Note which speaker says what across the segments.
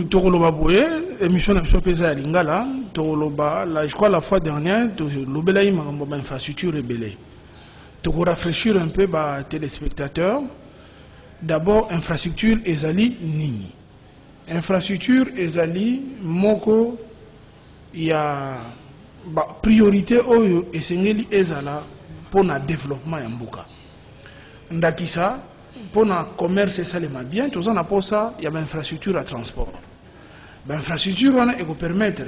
Speaker 1: tokoloba boye émission na biso pesa ya lingala tokoloba la je crois la fois dernière lobela yi makambo ba infrastructure rebelle toko rafraîchir un peu ba téléspectateurs. D'abord infrastructure ezali nini infrastructure ezali moko ya ba priorité oyo esengeli ezala pona développement ya mbuka ndakisa pona commerce esalema bien tozana posa ya ba infrastructure à transport ba infrastructure wana eko permettre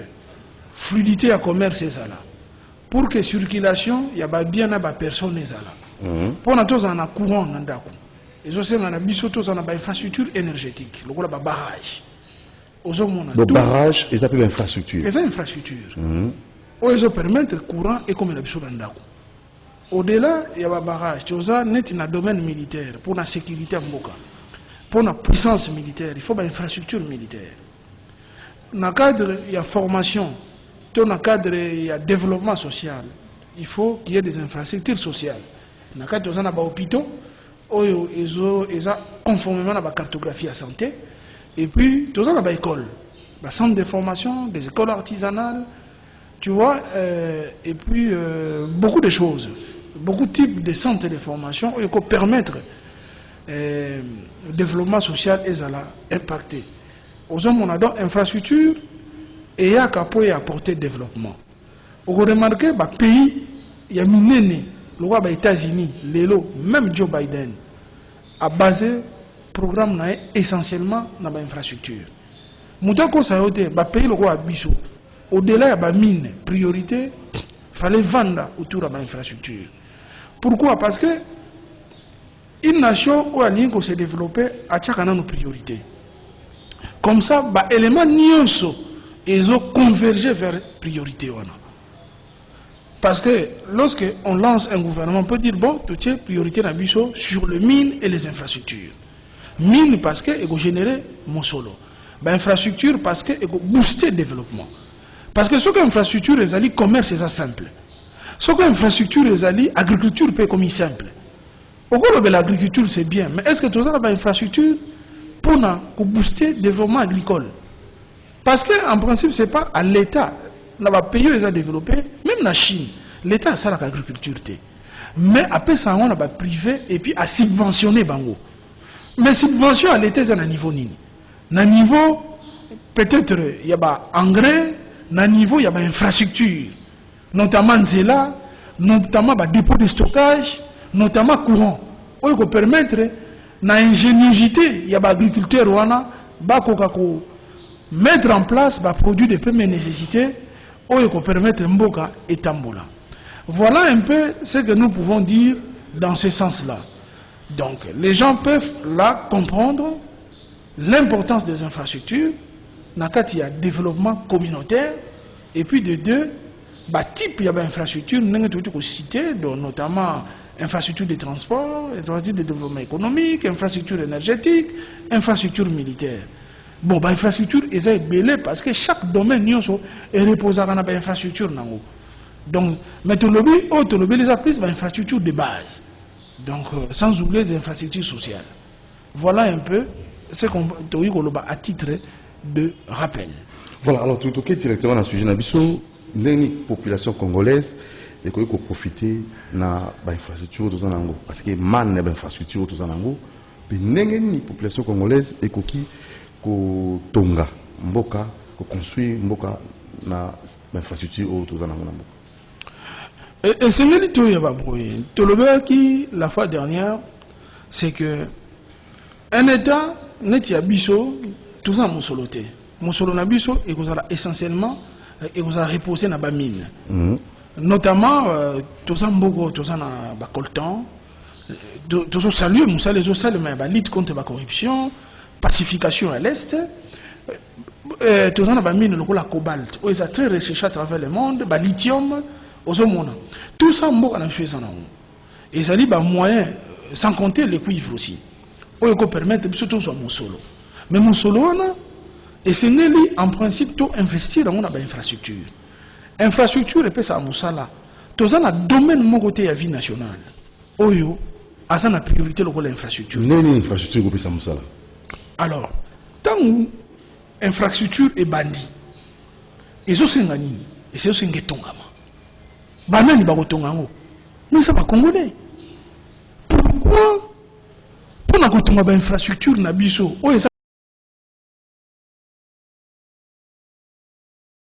Speaker 1: fluidité ya commerce ezala pour que circulation ya ba bien na ba personne ezala pona tozana courant na ndako ezosenga na biso tozana ba infrastructure énergétique lokola ba barrage ozomona
Speaker 2: le barrage est appelé infrastructure
Speaker 1: les infrastructures o ezo permettre courant et comme la biso na ndako. Au-delà, il y a un barrage. Tu as un domaine militaire pour la sécurité mboka, pour la puissance militaire. Il faut une infrastructure militaire. Dans le cadre, il y a formation. Dans le cadre, il y a développement social. Il faut qu'il y ait des infrastructures sociales. Dans le cadre, il y a des hôpitaux. Ils ont conformément à la cartographie à santé. Et puis, il y a des écoles. Des centres de formation, des écoles artisanales. Tu vois, et puis beaucoup de choses. Beaucoup de types de centres de formation qui peuvent permettre le développement social et à impacter. Aux hommes, on a donc infrastructure et il y a qu'à apporter développement. On remarque que le pays, il y a miné, les États-Unis, même Joe Biden, a basé le programme essentiellement dans l'infrastructure. Moutako Sayote, le pays, le roi Bissou, au-delà de la mine, priorité, il fallait vendre autour de l'infrastructure. Pourquoi? Parce que une nation où elle s'est développée a une priorité. Comme ça, les éléments nyonso ils ont convergé vers la priorité. Parce que lorsque on lance un gouvernement, on peut dire bon, tout est priorité sur les mines et les infrastructures. Mines parce qu'elles vont générer mon solo. Infrastructure parce qu'elles vont booster le développement. Parce que ce que l'infrastructure, le commerce, c'est simple. Ce que l'infrastructure, l'agriculture, peut comme simple. Au gros, l'agriculture, c'est bien. Mais est-ce que tout ça, une infrastructure pour booster le développement agricole? Parce qu'en principe, ce n'est pas à l'État. Les pays les a développés, même la Chine. L'État a ça l'agriculture. Mais après ça, on a privé et puis à subventionner. Mais subvention à l'État, c'est à un niveau nini. À un niveau, peut-être, il y a engrais. À un niveau, il y a des infrastructures, notamment Zela, notamment dépôt de stockage, notamment courant. Il faut permettre, dans l'ingéniosité, il y a des agriculteurs qui mettre en place des produits de première nécessité, il faut permettre Mboka et Tambola. Voilà un peu ce que nous pouvons dire dans ce sens-là. Donc, les gens peuvent là comprendre l'importance des infrastructures. Il y a développement communautaire et puis de deux type de infrastructure notamment infrastructure de transport, infrastructure de développement économique, infrastructure énergétique, infrastructure militaire. Bon, infrastructure est belé parce que chaque domaine est reposé dans l'infrastructure. Donc, maintenant, les applis infrastructure de base. Donc, sans oublier les infrastructures sociales. Voilà un peu ce qu'on a à titre de rappel.
Speaker 2: Voilà, alors tout ok directement dans le sujet Nabiso, les population congolaise et qu'on peut profiter de l'infrastructure de Zanango parce que man n'est pas infrastructure de Zanango, mais les population congolaise et qui tonga mboka construire mboka na infrastructure de Zanango.
Speaker 1: Et c'est le tout ya babroué. Tout le qui la fois dernière, c'est que un État n'est pas biso tout ça mon soloté. Mon solo nabiso et vous allez essentiellement et vous allez reposer dans la mine. Notamment tout ça mbogo tout ça na ba coltan. Tout ça saluer Moussa les autres mais ba lutte contre la corruption, pacification à l'est. Tout ça na ba mine le la cobalt. Ils sont très recherchés à travers le monde, ba lithium aux hommes. Tout ça mbogo na fait ça na. Et ça dit ba moyen sans compter le cuivre aussi. Pour que permettre surtout sur mon solo. Mais mon solo et c'est en principe tout investir dans une infrastructure. Infrastructure et puis ça Moussala. Tout ça na domaine mon côté à vie nationale. Oyo, à ça na priorité le l'infrastructure.
Speaker 2: Non infrastructure et puis ça Moussala.
Speaker 1: Alors, tant infrastructure et bandit. Et ça c'est ngani. Et c'est aussi ngetongama. Banani bagotongango. Mais ça va congolais. Pourquoi? Pour la infrastructure na biso.